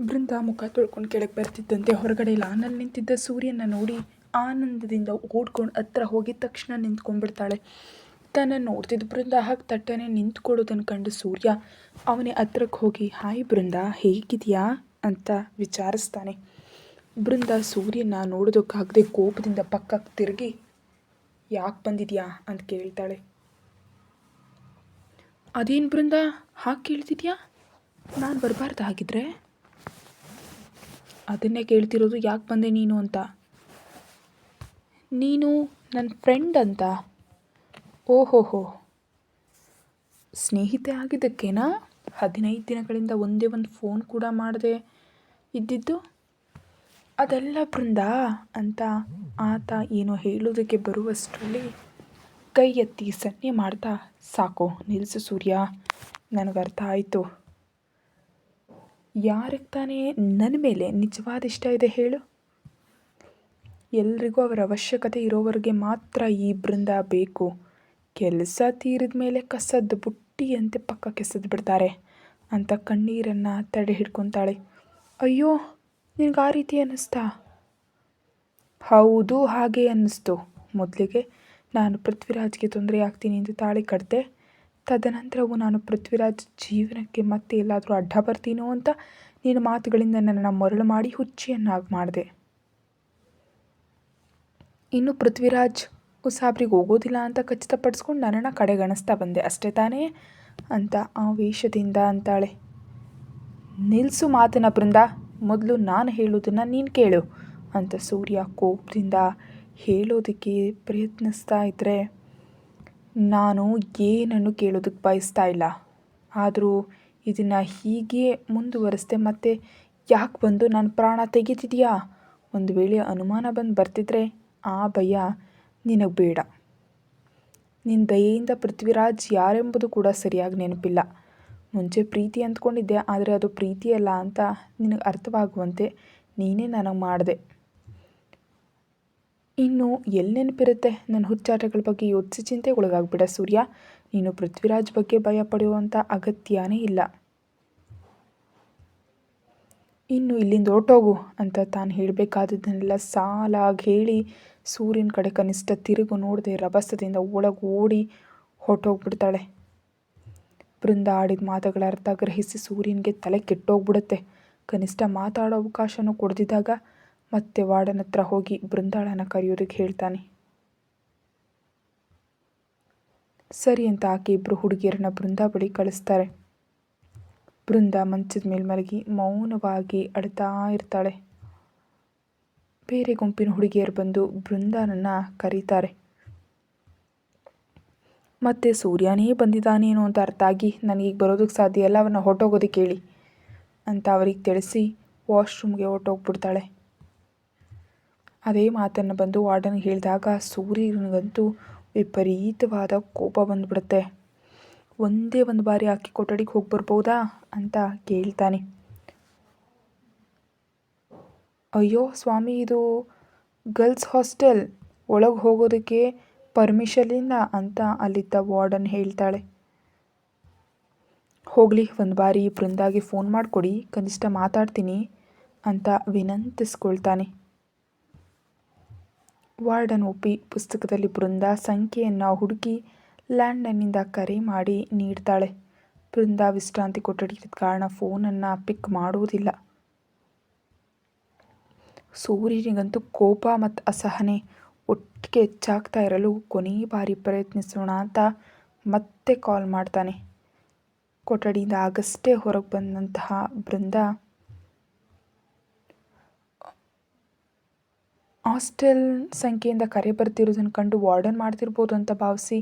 ಬೃಂದ ಮುಖ ತೊಳ್ಕೊಂಡು ಕೆಳಗೆ ಬರ್ತಿದ್ದಂತೆ ಹೊರಗಡೆ ಲಾನಲ್ಲಿ ನಿಂತಿದ್ದ ಸೂರ್ಯನ ನೋಡಿ ಆನಂದದಿಂದ ಓಡ್ಕೊಂಡು ಹತ್ರ ಹೋಗಿದ ತಕ್ಷಣ ನಿಂತ್ಕೊಂಡ್ಬಿಡ್ತಾಳೆ. ತನ್ನನ್ನು ನೋಡ್ತಿದ್ದ ಬೃಂದ ಹಾಗೆ ತಟ್ಟನೆ ನಿಂತ್ಕೊಳ್ಳೋದನ್ನು ಕಂಡು ಸೂರ್ಯ ಅವನೇ ಹತ್ರಕ್ಕೆ ಹೋಗಿ ಹಾಯ್ ಬೃಂದ ಹೇಗಿದೆಯಾ ಅಂತ ವಿಚಾರಿಸ್ತಾನೆ. ಬೃಂದ ಸೂರ್ಯನ ನೋಡೋದಕ್ಕಾಗದೆ ಕೋಪದಿಂದ ಪಕ್ಕಕ್ಕೆ ತಿರುಗಿ ಯಾಕೆ ಬಂದಿದ್ಯಾ ಅಂತ ಕೇಳ್ತಾಳೆ. ಅದೇನು ಬೃಂದ ಹಾಗೆ ಕೇಳ್ತಿದ್ಯಾ, ನಾನು ಬರಬಾರ್ದು ಹಾಗಿದ್ರೆ? ಅದನ್ನೇ ಕೇಳ್ತಿರೋದು, ಯಾಕೆ ಬಂದೆ ನೀನು ಅಂತ. ನೀನು ನನ್ನ ಫ್ರೆಂಡ್ ಅಂತ. ಓಹೋಹೋ, ಸ್ನೇಹಿತೆ ಆಗಿದ್ದಕ್ಕೇನಾ 15 ದಿನಗಳಿಂದ ಒಂದೇ ಒಂದು ಫೋನ್ ಕೂಡ ಮಾಡದೆ ಇದ್ದಿದ್ದು? ಅದೆಲ್ಲ ಬೃಂದ ಅಂತ ಆತ ಏನೋ ಹೇಳೋದಕ್ಕೆ ಬರುವಷ್ಟರಲ್ಲಿ ಕೈ ಎತ್ತಿ ಸನ್ನೆ ಮಾಡ್ತಾ, ಸಾಕು ನಿಲ್ಲಿಸು ಸೂರ್ಯ, ನನಗರ್ಥ ಆಯಿತು. ಯಾರಿಗೆ ತಾನೇ ನನ್ನ ಮೇಲೆ ನಿಜವಾದ ಇಷ್ಟ ಇದೆ ಹೇಳು? ಎಲ್ರಿಗೂ ಅವರ ಅವಶ್ಯಕತೆ ಇರೋವರೆಗೆ ಮಾತ್ರ ಈ ಬೃಂದ ಬೇಕು. ಕೆಲಸ ತೀರಿದ ಮೇಲೆ ಕಸದ ಬುಟ್ಟಿಯಂತೆ ಪಕ್ಕಕ್ಕೆ ಎಸೆದು ಬಿಡ್ತಾರೆ ಅಂತ ಕಣ್ಣೀರನ್ನು ತಡೆ ಹಿಡ್ಕೊತಾಳೆ. ಅಯ್ಯೋ, ನಿನಗೆ ಆ ರೀತಿ ಅನ್ನಿಸ್ತಾ? ಹೌದು, ಹಾಗೆ ಅನ್ನಿಸ್ತು. ಮೊದಲಿಗೆ ನಾನು ಪೃಥ್ವಿರಾಜ್ಗೆ ತೊಂದರೆ ಆಗ್ತೀನಿ ಅಂತ ತಾಳಿ ಕಟ್ಟಿದೆ. ತದನಂತರವೂ ನಾನು ಪೃಥ್ವಿರಾಜ್ ಜೀವನಕ್ಕೆ ಮತ್ತೆ ಎಲ್ಲಾದರೂ ಅಡ್ಡ ಬರ್ತೀನೋ ಅಂತ ನಿನ್ನ ಮಾತುಗಳಿಂದ ನನ್ನನ್ನು ಮರಳು ಮಾಡಿ ಹುಚ್ಚಿಯನ್ನಾಗಿ ಮಾಡಿದೆ. ಇನ್ನು ಪೃಥ್ವಿರಾಜ್ ಉಸಾಬ್ರಿಗೆ ಹೋಗೋದಿಲ್ಲ ಅಂತ ಖಚಿತಪಡಿಸ್ಕೊಂಡು ನನ್ನನ್ನು ಕಡೆಗಣಿಸ್ತಾ ಬಂದೆ ಅಷ್ಟೇ ತಾನೇ ಅಂತ ಆವೇಶದಿಂದ ಅಂತಾಳೆ. ನಿಲ್ಲಿಸು ಮಾತನ್ನ ಬೃಂದ, ಮೊದಲು ನಾನು ಹೇಳೋದನ್ನು ನೀನು ಕೇಳು ಅಂತ ಸೂರ್ಯ ಕೋಪದಿಂದ ಹೇಳೋದಕ್ಕೆ ಪ್ರಯತ್ನಿಸ್ತಾ ಇದ್ದರೆ, ನಾನು ಏನನ್ನು ಕೇಳೋದಕ್ಕೆ ಬಯಸ್ತಾ ಇಲ್ಲ. ಆದರೂ ಇದನ್ನು ಹೀಗೆ ಮುಂದುವರಿಸ್ದೆ ಮತ್ತೆ ಯಾಕೆ ಬಂದು ನನ್ನ ಪ್ರಾಣ ತೆಗಿತಿದೆಯಾ? ಒಂದು ವೇಳೆ ಅನುಮಾನ ಬಂದು ಬರ್ತಿದ್ರೆ ಆ ಭಯ ನಿನಗೆ ಬೇಡ. ನಿನ್ನ ದಯೆಯಿಂದ ಪೃಥ್ವಿರಾಜ್ ಯಾರೆಂಬುದು ಕೂಡ ಸರಿಯಾಗಿ ನೆನಪಿಲ್ಲ. ಮುಂಚೆ ಪ್ರೀತಿ ಅಂದ್ಕೊಂಡಿದ್ದೆ, ಆದರೆ ಅದು ಪ್ರೀತಿಯಲ್ಲ ಅಂತ ನಿನಗೆ ಅರ್ಥವಾಗುವಂತೆ ನೀನೇ ನನಗೆ ಮಾಡಿದೆ. ಇನ್ನು ಎಲ್ಲಿ ನೆನಪಿರುತ್ತೆ ನನ್ನ ಹುಚ್ಚಾಟಗಳ ಬಗ್ಗೆ ಯೋಚಿಸಿ ಚಿಂತೆಗೊಳಗಾಗ್ಬಿಡ ಸೂರ್ಯ. ನೀನು ಪೃಥ್ವಿರಾಜ್ ಬಗ್ಗೆ ಭಯ ಪಡೆಯುವಂಥ ಅಗತ್ಯನೇ ಇಲ್ಲ. ಇನ್ನು ಇಲ್ಲಿಂದ ಹೊರಟೋಗು ಅಂತ ತಾನು ಹೇಳಬೇಕಾದದ್ದನ್ನೆಲ್ಲ ಸಾಲಾಗಿ ಹೇಳಿ ಸೂರ್ಯನ ಕಡೆ ಕನಿಷ್ಠ ತಿರುಗು ನೋಡದೆ ರಭಸದಿಂದ ಒಳಗೆ ಓಡಿ ಹೊರಟೋಗ್ಬಿಡ್ತಾಳೆ. ಬೃಂದ ಆಡಿದ ಮಾತುಗಳ ಅರ್ಥ ಗ್ರಹಿಸಿ ಸೂರ್ಯನಿಗೆ ತಲೆ ಕೆಟ್ಟೋಗ್ಬಿಡುತ್ತೆ. ಕನಿಷ್ಠ ಮಾತಾಡೋ ಅವಕಾಶನೂ ಕೊಡ್ದಿದ್ದಾಗ ಮತ್ತೆ ವಾರ್ಡನ್ ಹತ್ರ ಹೋಗಿ ಬೃಂದಾಳನ್ನು ಕರೆಯೋದಕ್ಕೆ ಹೇಳ್ತಾನೆ. ಸರಿ ಅಂತ ಆಕೆ ಇಬ್ಬರು ಹುಡುಗಿಯರನ್ನ ಬೃಂದ ಬಳಿ ಕಳಿಸ್ತಾರೆ. ಬೃಂದ ಮಂಚದ ಮೇಲೆ ಮಲಗಿ ಮೌನವಾಗಿ ಅಳ್ತಾ ಇರ್ತಾಳೆ. ಬೇರೆ ಗುಂಪಿನ ಹುಡುಗಿಯರು ಬಂದು ಬೃಂದಾನನ್ನು ಕರೀತಾರೆ. ಮತ್ತೆ ಸೂರ್ಯನೇ ಬಂದಿದ್ದಾನೇನೋ ಅಂತ ಅರ್ಥ ಆಗಿ ನನಗೀಗ ಬರೋದಕ್ಕೆ ಸಾಧ್ಯ ಇಲ್ಲ, ಅವನ್ನ ಹೊರಟೋಗೋದಕ್ಕೆ ಹೇಳಿ ಅಂತ ಅವ್ರಿಗೆ ತಿಳಿಸಿ ವಾಶ್ರೂಮ್ಗೆ ಹೊರಟೋಗ್ಬಿಡ್ತಾಳೆ. ಅದೇ ಮಾತನ್ನು ಬಂದು ವಾರ್ಡನ್ಗೆ ಹೇಳಿದಾಗ ಸೂರ್ಯನಿಗಂತೂ ವಿಪರೀತವಾದ ಕೋಪ ಬಂದುಬಿಡುತ್ತೆ. ಒಂದೇ ಒಂದು ಬಾರಿ ಆಕೆ ಕೊಠಡಿಗೆ ಹೋಗಿ ಬರ್ಬೋದಾ ಅಂತ ಕೇಳ್ತಾನೆ. ಅಯ್ಯೋ ಸ್ವಾಮಿ, ಇದು ಗರ್ಲ್ಸ್ ಹಾಸ್ಟೆಲ್, ಒಳಗೆ ಹೋಗೋದಕ್ಕೆ ಪರ್ಮಿಷನ್ ಇಲ್ಲ ಅಂತ ಅಲ್ಲಿದ್ದ ವಾರ್ಡನ್ ಹೇಳ್ತಾಳೆ. ಹೋಗಲಿ, ಒಂದು ಬಾರಿ ಬೃಂದಾಗೆ ಫೋನ್ ಮಾಡಿಕೊಡಿ, ಕನಿಷ್ಠ ಮಾತಾಡ್ತೀನಿ ಅಂತ ವಿನಂತಿಸ್ಕೊಳ್ತಾನೆ. ವಾರ್ಡನ್ ಒಪ್ಪಿ ಪುಸ್ತಕದಲ್ಲಿ ಬೃಂದ ಸಂಖ್ಯೆಯನ್ನು ಹುಡುಕಿ ಲ್ಯಾಂಡ್ಲೈನ್ನಿಂದ ಕರೆ ಮಾಡಿ ನೀಡ್ತಾಳೆ. ಬೃಂದ ವಿಶ್ರಾಂತಿ ಕೊಠಡಿದ ಕಾರಣ ಫೋನನ್ನು ಪಿಕ್ ಮಾಡುವುದಿಲ್ಲ. ಸೂರ್ಯನಿಗಂತೂ ಕೋಪ ಮತ್ತು ಅಸಹನೆ ಒಟ್ಟಿಗೆ ಹೆಚ್ಚಾಗ್ತಾ ಇರಲು ಕೊನೆಯ ಬಾರಿ ಪ್ರಯತ್ನಿಸೋಣ ಅಂತ ಮತ್ತೆ ಕಾಲ್ ಮಾಡ್ತಾನೆ. ಕೊಠಡಿಯಿಂದ ಆಗಷ್ಟೇ ಹೊರಗೆ ಬಂದಂತಹ ಬೃಂದ ಹಾಸ್ಟೆಲ್ ಸಂಖ್ಯೆಯಿಂದ ಕರೆ ಬರ್ತಿರೋದನ್ನು ಕಂಡು ವಾರ್ಡನ್ ಮಾಡ್ತಿರ್ಬೋದು ಅಂತ ಭಾವಿಸಿ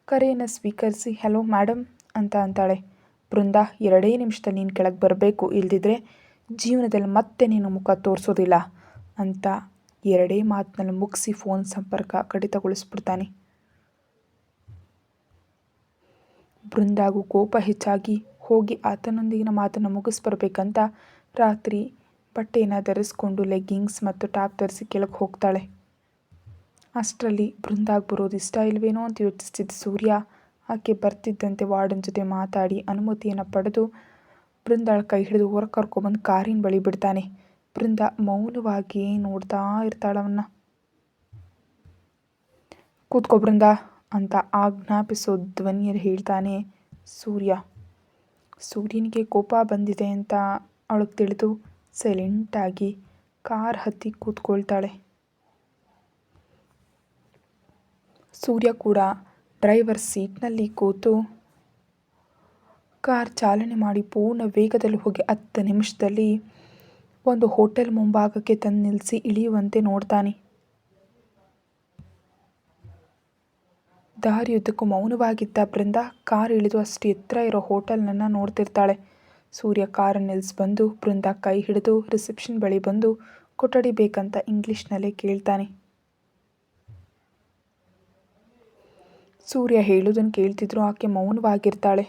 ಕರೆಯನ್ನು ಸ್ವೀಕರಿಸಿ ಹಲೋ ಮೇಡಮ್ ಅಂತ ಅಂತಾಳೆ. ಬೃಂದ, 2 ನಿಮಿಷದಲ್ಲಿ ನೀನು ಕೆಳಗೆ ಬರಬೇಕು, ಇಲ್ದಿದ್ರೆ ಜೀವನದಲ್ಲಿ ಮತ್ತೆ ನೀನು ಮುಖ ತೋರಿಸೋದಿಲ್ಲ ಅಂತ 2 ಮಾತಿನಲ್ಲಿ ಮುಗಿಸಿ ಫೋನ್ ಸಂಪರ್ಕ ಕಡಿತಗೊಳಿಸ್ಬಿಡ್ತಾನೆ. ಬೃಂದಾಗೂ ಕೋಪ ಹೆಚ್ಚಾಗಿ ಹೋಗಿ ಆತನೊಂದಿಗಿನ ಮಾತನ್ನು ಮುಗಿಸ್ಬರ್ಬೇಕಂತ ರಾತ್ರಿ ಬಟ್ಟೆಯನ್ನು ಧರಿಸ್ಕೊಂಡು ಲೆಗ್ಗಿಂಗ್ಸ್ ಮತ್ತು ಟಾಪ್ ಧರಿಸಿ ಕೆಳಗೆ ಹೋಗ್ತಾಳೆ. ಅಷ್ಟರಲ್ಲಿ ಬೃಂದಾಗಿ ಬರೋದು ಇಷ್ಟ ಇಲ್ವೇನೋ ಅಂತ ಯೋಚಿಸ್ತಿದ್ದ ಸೂರ್ಯ ಆಕೆ ಬರ್ತಿದ್ದಂತೆ ವಾರ್ಡನ್ ಜೊತೆ ಮಾತಾಡಿ ಅನುಮತಿಯನ್ನು ಪಡೆದು ಬೃಂದಾಳ ಕೈ ಹಿಡಿದು ಹೊರಗೆ ಕರ್ಕೊಬಂದು ಕಾರಿನ ಬಳಿ ಬಿಡ್ತಾನೆ. ಬೃಂದ ಮೌನವಾಗಿ ನೋಡ್ತಾ ಇರ್ತಾಳವನ್ನ. ಕೂತ್ಕೋ ಬೃಂದ ಅಂತ ಆಜ್ಞಾಪಿಸೋ ಧ್ವನಿಯಲ್ಲಿ ಹೇಳ್ತಾನೆ ಸೂರ್ಯ. ಸೂರ್ಯನಿಗೆ ಕೋಪ ಬಂದಿದೆ ಅಂತ ಅವಳಿಗೆ ತಿಳಿದು ಸೈಲೆಂಟಾಗಿ ಕಾರ್ ಹತ್ತಿ ಕೂತ್ಕೊಳ್ತಾಳೆ. ಸೂರ್ಯ ಕೂಡ ಡ್ರೈವರ್ ಸೀಟ್ನಲ್ಲಿ ಕೂತು ಕಾರ್ ಚಾಲನೆ ಮಾಡಿ ಪೂರ್ಣ ವೇಗದಲ್ಲಿ ಹೋಗಿ 10 ನಿಮಿಷದಲ್ಲಿ ಒಂದು ಹೋಟೆಲ್ ಮುಂಭಾಗಕ್ಕೆ ತಂದು ನಿಲ್ಲಿಸಿ ಇಳಿಯುವಂತೆ ನೋಡ್ತಾನೆ. ದಾರಿಯುದ್ದಕ್ಕೂ ಮೌನವಾಗಿದ್ದ ಬೃಂದ ಕಾರ್ ಇಳಿದು ಅಷ್ಟು ಎತ್ತರ ಇರೋ ಹೋಟೆಲ್ನನ್ನು ನೋಡ್ತಿರ್ತಾಳೆ. ಸೂರ್ಯ ಕಾರನ್ನು ನಿಲ್ಲಿಸಿ ಬಂದು ಬೃಂದ ಕೈ ಹಿಡಿದು ರಿಸೆಪ್ಷನ್ ಬಳಿ ಬಂದು ಕೊಠಡಿ ಬೇಕಂತ ಇಂಗ್ಲೀಷ್ನಲ್ಲೇ ಕೇಳ್ತಾನೆ. ಸೂರ್ಯ ಹೇಳೋದನ್ನು ಕೇಳ್ತಿದ್ರು ಆಕೆ ಮೌನವಾಗಿರ್ತಾಳೆ.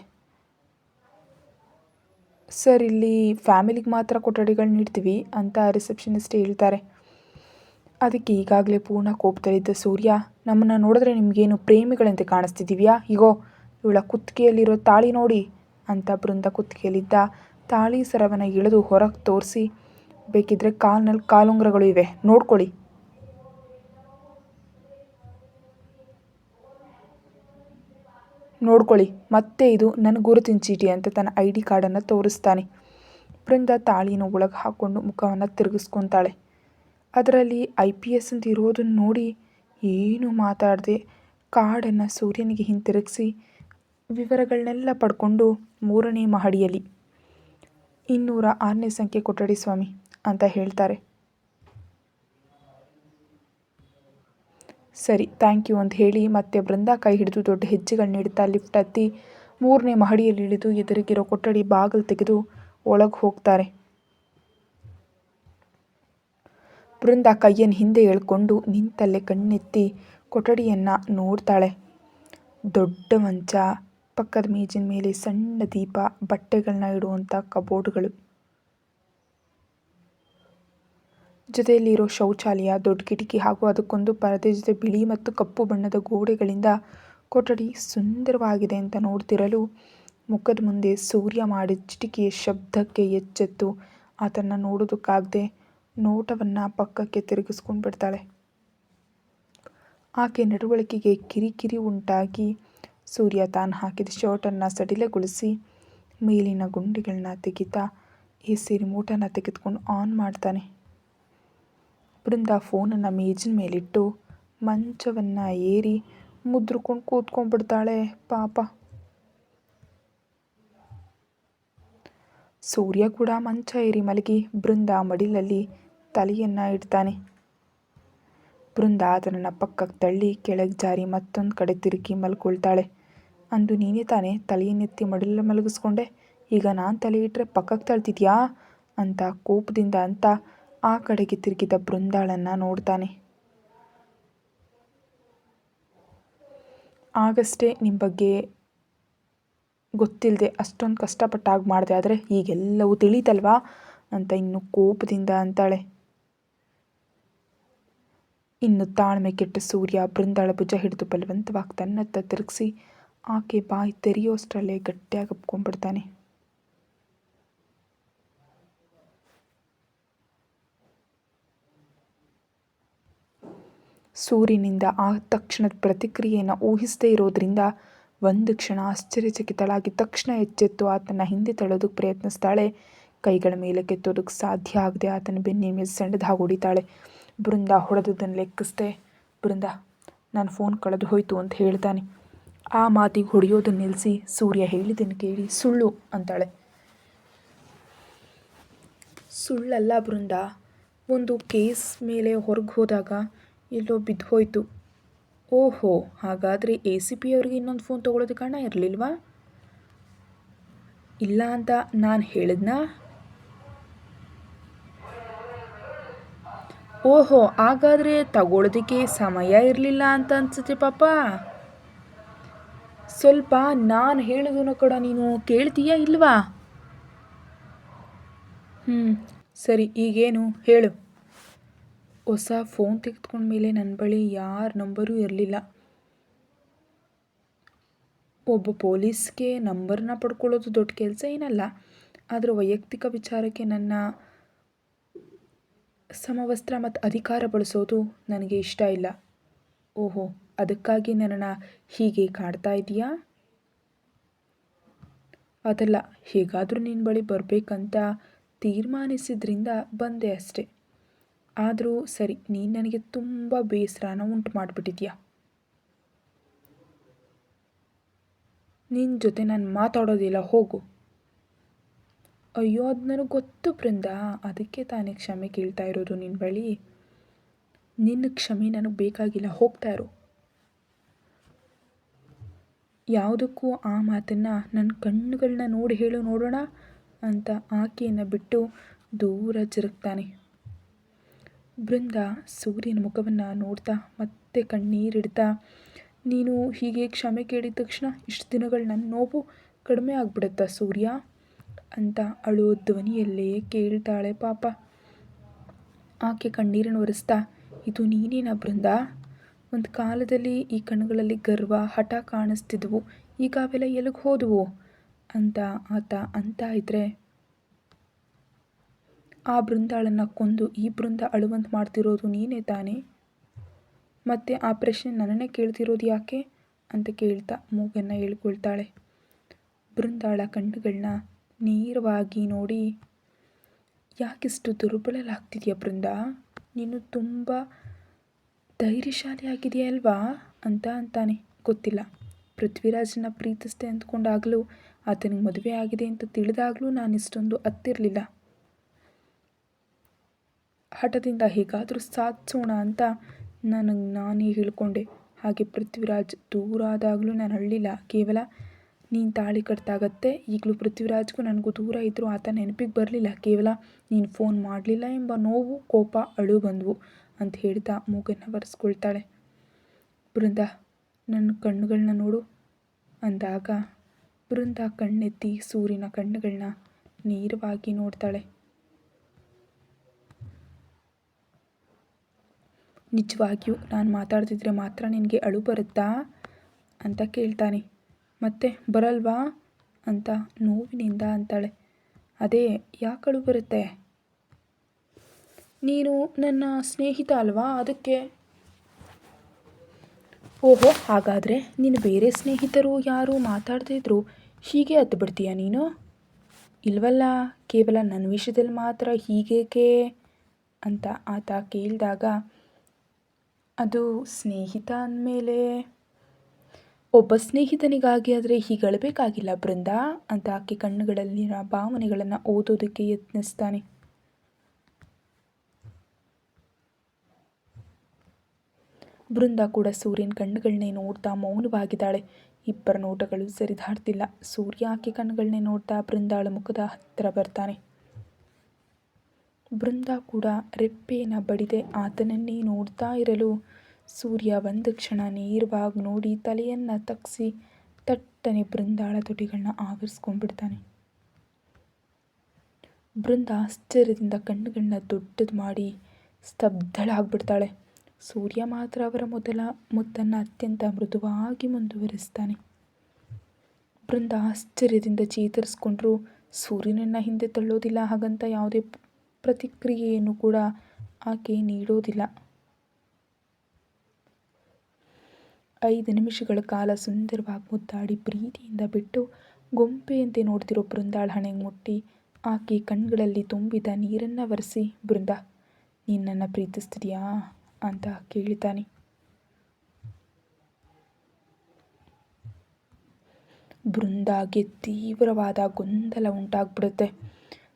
ಸರ್, ಇಲ್ಲಿ ಫ್ಯಾಮಿಲಿಗೆ ಮಾತ್ರ ಕೊಠಡಿಗಳು ನೀಡ್ತೀವಿ ಅಂತ ರಿಸೆಪ್ಷನಿಸ್ಟ್ ಹೇಳ್ತಾರೆ. ಅದಕ್ಕೆ ಈಗಾಗಲೇ ಪೂರ್ಣ ಕೋಪದಲ್ಲಿದ್ದ ಸೂರ್ಯ, ನಮ್ಮನ್ನು ನೋಡಿದ್ರೆ ನಿಮಗೇನು ಪ್ರೇಮಿಗಳಂತೆ ಕಾಣಿಸ್ತಿದ್ದೀವ್ಯಾ? ಇಗೋ ಇವಳ ಕುತ್ತಿಗೆಯಲ್ಲಿರೋ ತಾಳಿ ನೋಡಿ ಅಂತ ಬೃಂದ ಕುತ್ತಿಗೆಯಲ್ಲಿದ್ದ ತಾಳಿ ಸರವನ್ನು ಎಳೆದು ಹೊರಗೆ ತೋರಿಸಿ, ಬೇಕಿದ್ರೆ ಕಾಲ್ನಲ್ಲಿ ಕಾಲುಂಗುರಗಳು ಇವೆ ನೋಡ್ಕೊಳ್ಳಿ. ಮತ್ತೆ ಇದು ನನ್ನ ಗುರುತಿನ ಚೀಟಿ ಅಂತ ತನ್ನ ID ಕಾರ್ಡನ್ನು ತೋರಿಸ್ತಾನೆ. ಬೃಂದ ತಾಳಿನ ಒಳಗೆ ಹಾಕ್ಕೊಂಡು ಮುಖವನ್ನು ತಿರುಗಿಸ್ಕೊತಾಳೆ. ಅದರಲ್ಲಿ IPS ಅಂತ ಇರೋದನ್ನು ನೋಡಿ ಏನು ಮಾತಾಡದೆ ಕಾರ್ಡನ್ನು ಸೂರ್ಯನಿಗೆ ಹಿಂತಿರುಗಿಸಿ ವಿವರಗಳನ್ನೆಲ್ಲ ಪಡ್ಕೊಂಡು 3ನೇ ಮಹಡಿಯಲ್ಲಿ 206ನೇ ಸಂಖ್ಯೆ ಕೊಠಡಿ ಸ್ವಾಮಿ ಅಂತ ಹೇಳ್ತಾರೆ. ಸರಿ, ಥ್ಯಾಂಕ್ ಯು ಅಂತ ಹೇಳಿ ಮತ್ತೆ ಬೃಂದ ಕೈ ಹಿಡಿದು ದೊಡ್ಡ ಹೆಜ್ಜೆಗಳನ್ನಿಡ್ತಾ ಲಿಫ್ಟ್ ಹತ್ತಿ 3ನೇ ಮಹಡಿಯಲ್ಲಿ ಇಳಿದು ಎದುರಿಗಿರೋ ಕೊಠಡಿ ಬಾಗಿಲು ತೆಗೆದು ಒಳಗೆ ಹೋಗ್ತಾರೆ. ಬೃಂದ ಕೈಯನ್ನು ಹಿಂದೆ ಎಳ್ಕೊಂಡು ನಿಂತಲ್ಲೇ ಕಣ್ಣೆತ್ತಿ ಕೊಠಡಿಯನ್ನು ನೋಡ್ತಾಳೆ. ದೊಡ್ಡ ಮಂಚ, ಪಕ್ಕದ ಮೇಜಿನ ಮೇಲೆ ಸಣ್ಣ ದೀಪ, ಬಟ್ಟೆಗಳನ್ನ ಇಡುವಂಥ ಕಬೋರ್ಡ್ಗಳು, ಜೊತೆಯಲ್ಲಿರೋ ಶೌಚಾಲಯ, ದೊಡ್ಡ ಕಿಟಕಿ ಹಾಗೂ ಅದಕ್ಕೊಂದು ಪರದೆ ಜೊತೆ ಬಿಳಿ ಮತ್ತು ಕಪ್ಪು ಬಣ್ಣದ ಗೋಡೆಗಳಿಂದ ಕೊಠಡಿ ಸುಂದರವಾಗಿದೆ ಅಂತ ನೋಡ್ತಿರಲು ಮುಖದ ಮುಂದೆ ಸೂರ್ಯ ಮಾಡಿದ ಚಿಟಿಕೆಯ ಶಬ್ದಕ್ಕೆ ಎಚ್ಚೆತ್ತು ಆತನ್ನು ನೋಡೋದಕ್ಕಾಗದೆ ನೋಟವನ್ನು ಪಕ್ಕಕ್ಕೆ ತಿರುಗಿಸ್ಕೊಂಡು ಬಿಡ್ತಾಳೆ. ಆಕೆ ನಡವಳಿಕೆಗೆ ಕಿರಿಕಿರಿ ಉಂಟಾಗಿ ಸೂರ್ಯ ತಾನು ಹಾಕಿದ ಶರ್ಟನ್ನು ಸಡಿಲಗೊಳಿಸಿ ಮೇಲಿನ ಗುಂಡಿಗಳನ್ನ ತೆಗಿತಾ AC ರಿಮೋಟನ್ನು ತೆಗೆದುಕೊಂಡು ಆನ್ ಮಾಡ್ತಾನೆ. ಬೃಂದ ಫೋನನ್ನು ಮೇಜಿನ ಮೇಲಿಟ್ಟು ಮಂಚವನ್ನು ಏರಿ ಮುದ್ರಕೊಂಡು ಕೂತ್ಕೊಂಡ್ಬಿಡ್ತಾಳೆ. ಪಾಪ ಸೂರ್ಯ ಕೂಡ ಮಂಚ ಏರಿ ಮಲಗಿ ಬೃಂದ ಮಡಿಲಲ್ಲಿ ತಲೆಯನ್ನು ಇಡ್ತಾನೆ. ಬೃಂದ ಅದನ್ನು ಪಕ್ಕಕ್ಕೆ ತಳ್ಳಿ ಕೆಳಗೆ ಜಾರಿ ಮತ್ತೊಂದು ಕಡೆ ತಿರುಗಿ ಮಲ್ಕೊಳ್ತಾಳೆ. ಅಂದು ನೀನೇ ತಾನೇ ತಲೆಯನ್ನೆತ್ತಿ ಮಡಿಲಲ್ಲಿ ಮಲಗಿಸ್ಕೊಂಡೆ, ಈಗ ನಾನು ತಲೆ ಇಟ್ಟರೆ ಪಕ್ಕಕ್ಕೆ ತಳ್ತಿದ್ಯಾ ಅಂತ ಕೋಪದಿಂದ ಅಂತ ಆ ಕಡೆಗೆ ತಿರುಗಿದ ಬೃಂದಾಳನ್ನು ನೋಡ್ತಾನೆ. ಆಗಷ್ಟೇ ನಿಮ್ಮ ಬಗ್ಗೆ ಗೊತ್ತಿಲ್ಲದೆ ಅಷ್ಟೊಂದು ಕಷ್ಟಪಟ್ಟಾಗಿ ಮಾಡಿದೆ, ಆದರೆ ಈಗೆಲ್ಲವೂ ತಿಳಿತಲ್ವಾ ಅಂತ ಇನ್ನು ಕೋಪದಿಂದ ಅಂತಾಳೆ. ಇನ್ನು ತಾಳ್ಮೆ ಕೆಟ್ಟ ಸೂರ್ಯ ಬೃಂದಾಳ ಭುಜ ಹಿಡಿದು ಬಲವಂತವಾಗಿ ತನ್ನತ್ತ ತಿರುಗಿಸಿ ಆಕೆ ಬಾಯಿ ತೆರೆಯೋಷ್ಟರಲ್ಲೇ ಗಟ್ಟಿಯಾಗಿ ಅಪ್ಕೊಂಡ್ಬಿಡ್ತಾನೆ. ಸೂರ್ಯನಿಂದ ಆ ತಕ್ಷಣದ ಪ್ರತಿಕ್ರಿಯೆಯನ್ನು ಊಹಿಸದೇ ಇರೋದ್ರಿಂದ ಒಂದು ಕ್ಷಣ ಆಶ್ಚರ್ಯಚಕಿತಳಾಗಿ ತಕ್ಷಣ ಎಚ್ಚೆತ್ತು ಆತನ ಹಿಂದೆ ತಳ್ಳೋದಕ್ಕೆ ಪ್ರಯತ್ನಿಸ್ತಾಳೆ. ಕೈಗಳ ಮೇಲೆ ಕೆತ್ತೋದಕ್ಕೆ ಸಾಧ್ಯ ಆಗದೆ ಆತನ ಬೆನ್ನಿನ ಮೇಲೆ ಸೆಣೆದು ಹೊಡಿತಾಳೆ. ಬೃಂದ ಹೊಡೆದದ್ದನ್ನು ಲೆಕ್ಕಿಸ್ದೆ, ಬೃಂದ ನನ್ನ ಫೋನ್ ಕಳೆದು ಹೋಯಿತು ಅಂತ ಹೇಳ್ತಾನೆ. ಆ ಮಾತಿಗೆ ಹೊಡೆಯೋದನ್ನು ನಿಲ್ಲಿಸಿ ಸೂರ್ಯ ಹೇಳಿದ್ದನ್ನು ಕೇಳಿ ಸುಳ್ಳು ಅಂತಾಳೆ. ಸುಳ್ಳಲ್ಲ ಬೃಂದ, ಒಂದು ಕೇಸ್ ಮೇಲೆ ಹೊರಗೆ ಹೋದಾಗ ಎಲ್ಲೋ ಬಿದ್ದು ಹೋಯಿತು. ಓಹೋ, ಹಾಗಾದರೆ ACP ಅವ್ರಿಗೆ ಇನ್ನೊಂದು ಫೋನ್ ತೊಗೊಳೋದಕ್ಕೆ ಹಣ ಇರಲಿಲ್ವಾ? ಇಲ್ಲ ಅಂತ ನಾನು ಹೇಳಿದ್ನಾ? ಓಹೋ, ಹಾಗಾದರೆ ತಗೊಳ್ಳೋದಕ್ಕೆ ಸಮಯ ಇರಲಿಲ್ಲ ಅಂತ ಅನ್ಸುತ್ತೆ ಪಾಪ. ಸ್ವಲ್ಪ ನಾನು ಹೇಳೋದನ್ನು ಕೂಡ ನೀನು ಕೇಳ್ತೀಯಾ ಇಲ್ವಾ? ಸರಿ, ಈಗೇನು ಹೇಳು. ಹೊಸ ಫೋನ್ ತೆಗೆದುಕೊಂಡ್ಮೇಲೆ ನನ್ನ ಬಳಿ ಯಾರ ನಂಬರೂ ಇರಲಿಲ್ಲ. ಒಬ್ಬ ಪೊಲೀಸ್ಗೆ ನಂಬರ್ನ ಪಡ್ಕೊಳ್ಳೋದು ದೊಡ್ಡ ಕೆಲಸ ಏನಲ್ಲ. ಆದರೆ ವೈಯಕ್ತಿಕ ವಿಚಾರಕ್ಕೆ ನನ್ನ ಸಮವಸ್ತ್ರ ಮತ್ತು ಅಧಿಕಾರ ಬಳಸೋದು ನನಗೆ ಇಷ್ಟ ಇಲ್ಲ. ಓಹೋ, ಅದಕ್ಕಾಗಿ ನನ್ನನ್ನು ಹೀಗೆ ಕಾಡ್ತಾ ಇದೆಯಾ? ಅದಲ್ಲ, ಹೇಗಾದರೂ ನಿನ್ನ ಬಳಿ ಬರಬೇಕಂತ ತೀರ್ಮಾನಿಸಿದ್ರಿಂದ ಬಂದೆ ಅಷ್ಟೆ. ಆದರೂ ಸರಿ, ನೀನು ನನಗೆ ತುಂಬ ಬೇಸರನ ಉಂಟು ಮಾಡಿಬಿಟ್ಟಿದ್ಯಾ. ನಿನ್ನ ಜೊತೆ ನಾನು ಮಾತಾಡೋದಿಲ್ಲ, ಹೋಗು. ಅಯ್ಯೋ, ಅದು ನನಗೆ ಗೊತ್ತು ಬೃಂದ, ಅದಕ್ಕೆ ತಾನೇ ಕ್ಷಮೆ ಕೇಳ್ತಾ ಇರೋದು ನಿನ್ನ ಬಳಿ. ನಿನ್ನ ಕ್ಷಮೆ ನನಗೆ ಬೇಕಾಗಿಲ್ಲ, ಹೋಗ್ತಾ ಇರು. ಯಾವುದಕ್ಕೂ ಆ ಮಾತನ್ನು ನನ್ನ ಕಣ್ಣುಗಳನ್ನ ನೋಡಿ ಹೇಳು ನೋಡೋಣ ಅಂತ ಆಕೆಯನ್ನು ಬಿಟ್ಟು ದೂರ ಜರುಗ್ತಾನೆ. ಬೃಂದ ಸೂರ್ಯನ ಮುಖವನ್ನು ನೋಡ್ತಾ ಮತ್ತೆ ಕಣ್ಣೀರಿಡ್ತಾ, ನೀನು ಹೀಗೆ ಕ್ಷಮೆ ಕೇಳಿದ ತಕ್ಷಣ ಇಷ್ಟು ದಿನಗಳ ನನ್ನ ನೋವು ಕಡಿಮೆ ಆಗ್ಬಿಡುತ್ತಾ ಸೂರ್ಯ ಅಂತ ಅಳೋ ಧ್ವನಿಯಲ್ಲೇ ಕೇಳ್ತಾಳೆ ಪಾಪ. ಆಕೆ ಕಣ್ಣೀರನ್ನು ಒರೆಸ್ತಾ, ಇದು ನೀನೇನಾ ಬೃಂದ? ಒಂದು ಕಾಲದಲ್ಲಿ ಈ ಕಣ್ಣುಗಳಲ್ಲಿ ಗರ್ವ ಹಠ ಕಾಣಿಸ್ತಿದ್ವು, ಈಗ ಅವೆಲ್ಲ ಎಲ್ಲಿಗೆ ಹೋದವು ಅಂತ ಆತ ಅಂತ ಇದ್ರೆ, ಆ ಬೃಂದಾಳನ್ನು ಕೊಂದು ಈ ಬೃಂದ ಅಳುವಂತ ಮಾಡ್ತಿರೋದು ನೀನೇ ತಾನೇ? ಮತ್ತೆ ಆ ಪ್ರಶ್ನೆ ನನ್ನನ್ನೇ ಕೇಳ್ತಿರೋದು ಯಾಕೆ ಅಂತ ಕೇಳ್ತಾ ಮೂಗನ್ನು ಹೇಳ್ಕೊಳ್ತಾಳೆ. ಬೃಂದಾಳ ಕಣ್ಣುಗಳನ್ನ ನೇರವಾಗಿ ನೋಡಿ, ಯಾಕಿಷ್ಟು ದುರ್ಬಲಲಾಗ್ತಿದೆಯಾ ಬೃಂದ? ನೀನು ತುಂಬ ಧೈರ್ಯಶಾಲಿಯಾಗಿದೆಯಾ ಅಲ್ವಾ ಅಂತಾನೆ. ಗೊತ್ತಿಲ್ಲ, ಪೃಥ್ವಿರಾಜನ್ನ ಪ್ರೀತಿಸ್ತೆ ಅಂದ್ಕೊಂಡಾಗಲೂ ಆತನಿಗೆ ಮದುವೆ ಆಗಿದೆ ಅಂತ ತಿಳಿದಾಗಲೂ ನಾನು ಇಷ್ಟೊಂದು ಹತ್ತಿರಲಿಲ್ಲ. ಹಠದಿಂದ ಹೇಗಾದರೂ ಸಾಧಿಸೋಣ ಅಂತ ನಾನೇ ಹೇಳ್ಕೊಂಡೆ. ಹಾಗೆ ಪೃಥ್ವಿರಾಜ್ ದೂರ ಆದಾಗಲೂ ನಾನು ಅಳ್ಳಿಲ್ಲ. ಕೇವಲ ನೀನು ತಾಳಿ ಕಟ್ತಾಗತ್ತೆ ಈಗಲೂ ಪೃಥ್ವಿರಾಜ್ಗೂ ನನಗೂ ದೂರ ಇದ್ದರೂ ಆತ ನೆನಪಿಗೆ ಬರಲಿಲ್ಲ. ಕೇವಲ ನೀನು ಫೋನ್ ಮಾಡಲಿಲ್ಲ ಎಂಬ ನೋವು, ಕೋಪ, ಅಳು ಬಂದವು ಅಂತ ಹೇಳ್ತಾ ಮೂಗನ್ನು ಒರೆಸ್ಕೊಳ್ತಾಳೆ. ಬೃಂದ, ನನ್ನ ಕಣ್ಣುಗಳನ್ನ ನೋಡು ಅಂದಾಗ ಬೃಂದ ಕಣ್ಣೆತ್ತಿ ಸೂರ್ಯನ ಕಣ್ಣುಗಳನ್ನ ನೇರವಾಗಿ ನೋಡ್ತಾಳೆ. ನಿಜವಾಗಿಯೂ ನಾನು ಮಾತಾಡ್ತಿದ್ರೆ ಮಾತ್ರ ನಿನಗೆ ಅಳು ಬರುತ್ತಾ ಅಂತ ಕೇಳ್ತಾನೆ. ಮತ್ತೆ ಬರಲ್ವಾ ಅಂತ ನೋವಿನಿಂದ ಅಂತಾಳೆ. ಅದೇ, ಯಾಕೆ ಅಳು ಬರುತ್ತೆ? ನೀನು ನನ್ನ ಸ್ನೇಹಿತ ಅಲ್ವಾ, ಅದಕ್ಕೆ. ಓಹೋ, ಹಾಗಾದರೆ ನೀನು ಬೇರೆ ಸ್ನೇಹಿತರು ಯಾರು ಮಾತಾಡದೇ ಇದ್ರು ಹೀಗೆ ಹತ್ತು ಬಿಡ್ತೀಯ ನೀನು? ಇಲ್ವಲ್ಲ, ಕೇವಲ ನನ್ನ ವಿಷಯದಲ್ಲಿ ಮಾತ್ರ ಹೀಗೇಕೆ ಅಂತ ಆತ ಕೇಳಿದಾಗ, ಅದು ಸ್ನೇಹಿತ ಅಂದಮೇಲೆ ಒಬ್ಬ ಸ್ನೇಹಿತನಿಗಾಗಿ ಆದರೆ ಹೀಗಳಬೇಕಾಗಿಲ್ಲ ಬೃಂದ ಅಂತ ಆಕೆ ಕಣ್ಣುಗಳಲ್ಲಿನ ಭಾವನೆಗಳನ್ನು ಓದೋದಕ್ಕೆ ಯತ್ನಿಸ್ತಾನೆ. ಬೃಂದ ಕೂಡ ಸೂರ್ಯನ ಕಣ್ಣುಗಳನ್ನೇ ನೋಡ್ತಾ ಮೌನವಾಗಿದ್ದಾಳೆ. ಇಬ್ಬರ ನೋಟಗಳು ಸರಿದಾಡ್ತಿಲ್ಲ. ಸೂರ್ಯ ಆಕೆ ಕಣ್ಣುಗಳನ್ನೇ ನೋಡ್ತಾ ಬೃಂದಾಳ ಮುಖದ ಹತ್ತಿರ ಬರ್ತಾನೆ. ಬೃಂದ ಕೂಡ ರೆಪ್ಪೆಯನ್ನು ಬಡಿದೆ ಆತನನ್ನೇ ನೋಡ್ತಾ ಇರಲು ಸೂರ್ಯ ಒಂದು ಕ್ಷಣ ನೇರವಾಗಿ ನೋಡಿ ತಲೆಯನ್ನು ತಗ್ಗಿಸಿ ತಟ್ಟನೆ ಬೃಂದಾಳ ತುಟಿಗಳನ್ನ ಆವರಿಸ್ಕೊಂಡ್ಬಿಡ್ತಾನೆ. ಬೃಂದ ಆಶ್ಚರ್ಯದಿಂದ ಕಣ್ಣುಗಳನ್ನ ದೊಡ್ಡದು ಮಾಡಿ ಸ್ತಬ್ಧಳಾಗ್ಬಿಡ್ತಾಳೆ. ಸೂರ್ಯ ಮಾತ್ರ ಅವರ ಮೊದಲ ಮುತ್ತನ್ನು ಅತ್ಯಂತ ಮೃದುವಾಗಿ ಮುಂದುವರಿಸ್ತಾನೆ. ಬೃಂದ ಆಶ್ಚರ್ಯದಿಂದ ಚೇತರಿಸ್ಕೊಂಡ್ರೂ ಸೂರ್ಯನನ್ನು ಹಿಂದೆ ತಳ್ಳೋದಿಲ್ಲ, ಹಾಗಂತ ಯಾವುದೇ ಪ್ರತಿಕ್ರಿಯೆಯನ್ನು ಕೂಡ ಆಕೆ ನೀಡೋದಿಲ್ಲ. 5 ನಿಮಿಷಗಳ ಕಾಲ ಸುಂದರವಾಗಿ ಮುದ್ದಾಡಿ ಪ್ರೀತಿಯಿಂದ ಬಿಟ್ಟು ಗೊಂಬೆಯಂತೆ ನೋಡ್ತಿರೋ ಬೃಂದಾಳ ಹಣೆಗೆ ಮುಟ್ಟಿ ಆಕೆ ಕಣ್ಗಳಲ್ಲಿ ತುಂಬಿದ ನೀರನ್ನು ಒರೆಸಿ, ಬೃಂದ, ನೀನು ನನ್ನ ಪ್ರೀತಿಸ್ತಿದೆಯಾ ಅಂತ ಕೇಳ್ತಾನೆ. ಬೃಂದಾಗೆ ತೀವ್ರವಾದ ಗೊಂದಲ ಉಂಟಾಗ್ಬಿಡುತ್ತೆ.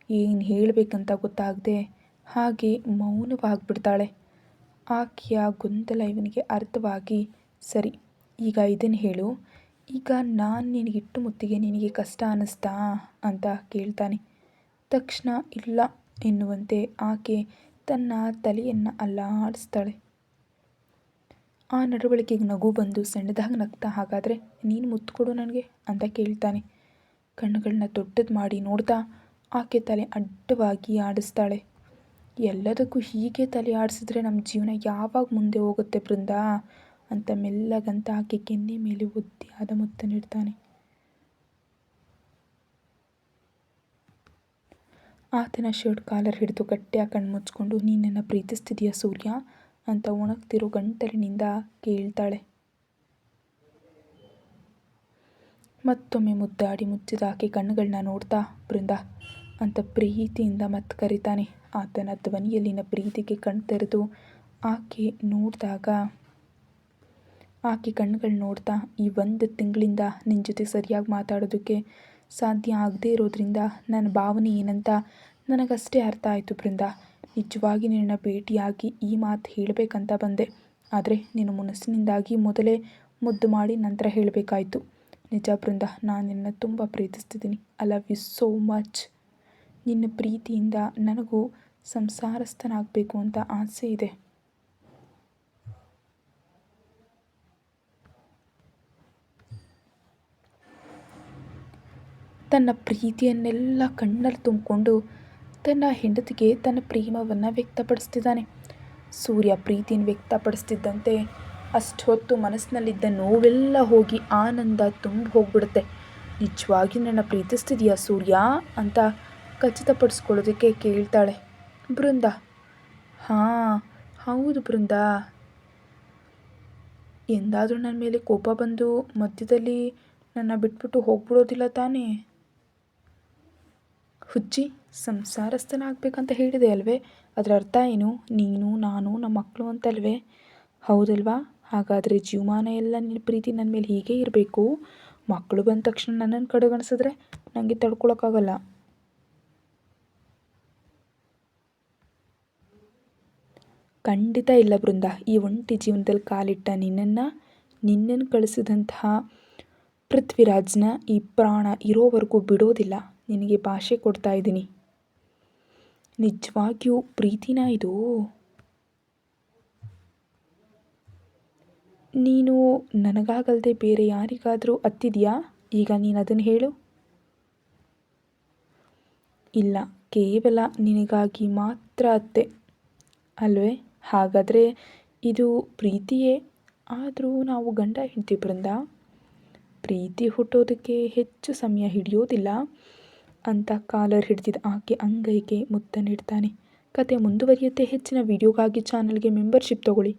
ಏನು ಹೇಳಬೇಕಂತ ಗೊತ್ತಾಗದೆ ಹಾಗೆ ಮೌನವಾಗಿಬಿಡ್ತಾಳೆ. ಆಕೆಯ ಗೊಂದಲ ಇವನಿಗೆ ಅರ್ಥವಾಗಿ, ಸರಿ, ಈಗ ಇದನ್ನು ಹೇಳು, ಈಗ ನಾನು ನಿನಗಿಟ್ಟು ಮುತ್ತಿಗೆ ನಿನಗೆ ಕಷ್ಟ ಅನ್ನಿಸ್ತಾ ಅಂತ ಕೇಳ್ತಾನೆ. ತಕ್ಷಣ ಇಲ್ಲ ಎನ್ನುವಂತೆ ಆಕೆ ತನ್ನ ತಲೆಯನ್ನು ಅಲ್ಲಾಡಿಸ್ತಾಳೆ. ಆ ನಡವಳಿಕೆಗೆ ನಗು ಬಂದು ಸಣ್ಣದಾಗಿ ನಗ್ತಾ, ಹಾಗಾದರೆ ನೀನು ಮುತ್ತು ಕೊಡು ನನಗೆ ಅಂತ ಕೇಳ್ತಾನೆ. ಕಣ್ಣುಗಳನ್ನ ದೊಡ್ಡದು ಮಾಡಿ ನೋಡ್ತಾ ಆಕೆ ತಲೆ ಅಡ್ಡವಾಗಿ ಆಡಿಸ್ತಾಳೆ. ಎಲ್ಲದಕ್ಕೂ ಹೀಗೆ ತಲೆ ಆಡಿಸಿದ್ರೆ ನಮ್ಮ ಜೀವನ ಯಾವಾಗ ಮುಂದೆ ಹೋಗುತ್ತೆ ಬೃಂದ ಅಂತ ಮೆಲ್ಲಗಂತ ಆಕೆ ಕೆನ್ನೆ ಮೇಲೆ ಒತ್ತಿಯಾದ ಮುತ್ತನ್ನಿಡ್ತಾನೆ. ಆತನ ಶರ್ಟ್ ಕಾಲರ್ ಹಿಡಿದು ಗಟ್ಟಿಯಾಗಿ ಕಣ್ಮುಚ್ಕೊಂಡು ನೀನು ನನ್ನ ಪ್ರೀತಿಸ್ತಿದೀಯ ಸೂರ್ಯ ಅಂತ ಒಣಗ್ತಿರೋ ಗಂಟಲಿನಿಂದ ಕೇಳ್ತಾಳೆ. ಮತ್ತೊಮ್ಮೆ ಮುದ್ದಾಡಿ ಮುಚ್ಚಿದ ಆಕೆ ಕಣ್ಣುಗಳನ್ನ ನೋಡ್ತಾ ಬೃಂದ ಅಂತ ಪ್ರೀತಿಯಿಂದ ಮತ್ತೆ ಕರೀತಾನೆ. ಆತನ ಧ್ವನಿಯಲ್ಲಿನ ಪ್ರೀತಿಗೆ ಕಣ್ತೆರೆದು ಆಕೆ ನೋಡಿದಾಗ ಆಕೆ ಕಣ್ಣುಗಳು ನೋಡ್ತಾ ಈ 1 ತಿಂಗಳಿಂದ ನಿನ್ನ ಜೊತೆ ಸರಿಯಾಗಿ ಮಾತಾಡೋದಕ್ಕೆ ಸಾಧ್ಯ ಆಗದೇ ಇರೋದ್ರಿಂದ ನನ್ನ ಭಾವನೆ ಏನಂತ ನನಗಷ್ಟೇ ಅರ್ಥ ಆಯಿತು ಬೃಂದ. ನಿಜವಾಗಿ ನಿನ್ನ ಭೇಟಿಯಾಗಿ ಈ ಮಾತು ಹೇಳಬೇಕಂತ ಬಂದೆ. ಆದರೆ ನಿನ್ನ ಮನಸ್ಸಿನಿಂದಾಗಿ ಮೊದಲೇ ಮುದ್ದು ಮಾಡಿ ನಂತರ ಹೇಳಬೇಕಾಯಿತು. ನಿಜ ಬೃಂದ, ನಾನು ನಿನ್ನ ತುಂಬ ಪ್ರೀತಿಸ್ತಿದ್ದೀನಿ. I love you so much. ನಿನ್ನ ಪ್ರೀತಿಯಿಂದ ನನಗೂ ಸಂಸಾರಸ್ಥನಾಗಬೇಕು ಅಂತ ಆಸೆ ಇದೆ. ತನ್ನ ಪ್ರೀತಿಯನ್ನೆಲ್ಲ ಕಣ್ಣಲ್ಲಿ ತುಂಬಿಕೊಂಡು ತನ್ನ ಹೆಂಡತಿಗೆ ತನ್ನ ಪ್ರೇಮವನ್ನು ವ್ಯಕ್ತಪಡಿಸ್ತಿದ್ದಾನೆ. ಸೂರ್ಯ ಪ್ರೀತಿಯನ್ನು ವ್ಯಕ್ತಪಡಿಸ್ತಿದ್ದಂತೆ ಅಷ್ಟೊತ್ತು ಮನಸ್ಸಿನಲ್ಲಿದ್ದ ನೋವೆಲ್ಲ ಹೋಗಿ ಆನಂದ ತುಂಬಿ ಹೋಗ್ಬಿಡುತ್ತೆ. ನಿಜವಾಗಿ ನನ್ನ ಪ್ರೀತಿಸ್ತಿದೀಯಾ ಸೂರ್ಯ ಅಂತ ಖಚಿತಪಡಿಸ್ಕೊಳ್ಳೋದಕ್ಕೆ ಕೇಳ್ತಾಳೆ ಬೃಂದ. ಹಾಂ ಹೌದು ಬೃಂದ. ಎಂದಾದರೂ ನನ್ನ ಮೇಲೆ ಕೋಪ ಬಂದು ಮಧ್ಯದಲ್ಲಿ ನನ್ನ ಬಿಟ್ಬಿಟ್ಟು ಹೋಗ್ಬಿಡೋದಿಲ್ಲ ತಾನೇ? ಹುಚ್ಚಿ, ಸಂಸಾರಸ್ಥನಾಗಬೇಕಂತ ಹೇಳಿದೆ ಅಲ್ವೇ? ಅದರ ಅರ್ಥ ಏನು? ನೀನು ನಾನು ನಮ್ಮ ಮಕ್ಕಳು ಅಂತಲ್ವೇ? ಹೌದಲ್ವಾ? ಹಾಗಾದರೆ ಜೀವಮಾನ ಎಲ್ಲ ನಿನ್ನ ಪ್ರೀತಿ ನನ್ನ ಮೇಲೆ ಹೀಗೆ ಇರಬೇಕು. ಮಕ್ಕಳು ಬಂದ ತಕ್ಷಣ ನನ್ನನ್ನು ಕಡೆಗಣಿಸಿದ್ರೆ ನನಗೆ ತಡ್ಕೊಳಕ್ಕಾಗಲ್ಲ. ಖಂಡಿತ ಇಲ್ಲ ಬೃಂದ. ಈ ಒಂಟಿ ಜೀವನದಲ್ಲಿ ಕಾಲಿಟ್ಟ ನಿನ್ನನ್ನು ಕಳಿಸಿದಂತಹ ಪೃಥ್ವಿರಾಜ್ನ ಈ ಪ್ರಾಣ ಇರೋವರೆಗೂ ಬಿಡೋದಿಲ್ಲ. ನಿನಗೆ ಭಾಷೆ ಕೊಡ್ತಾ ಇದ್ದೀನಿ. ನಿಜವಾಗಿಯೂ ಪ್ರೀತಿನ ಇದು? ನೀನು ನನಗಾಗಲ್ದೆ ಬೇರೆ ಯಾರಿಗಾದರೂ ಅತ್ತಿದೆಯಾ? ಈಗ ನೀನು ಅದನ್ನು ಹೇಳು. ಇಲ್ಲ, ಕೇವಲ ನಿನಗಾಗಿ ಮಾತ್ರ ಅತ್ತೆ ಅಲ್ವೇ? ಹಾಗಾದರೆ ಇದು ಪ್ರೀತಿಯೇ. ಆದರೂ ನಾವು ಗಂಡ ಹೆಂಡತಿ ಬೃಂದ. ಪ್ರೀತಿ ಹುಟ್ಟೋದಕ್ಕೆ ಹೆಚ್ಚು ಸಮಯ ಹಿಡಿಯೋದಿಲ್ಲ ಅಂತ ಕಾಲರ್ ಹಿಡಿದಿದ್ದ ಆಕೆ ಅಂಗೈಗೆ ಮುತ್ತ ನೀಡ್ತಾನೆ. ಕತೆ ಮುಂದುವರಿಯುತ್ತೆ. ಹೆಚ್ಚಿನ ವಿಡಿಯೋಗಾಗಿ ಚಾನಲ್ಗೆ ಮೆಂಬರ್ಶಿಪ್ ತಗೊಳ್ಳಿ.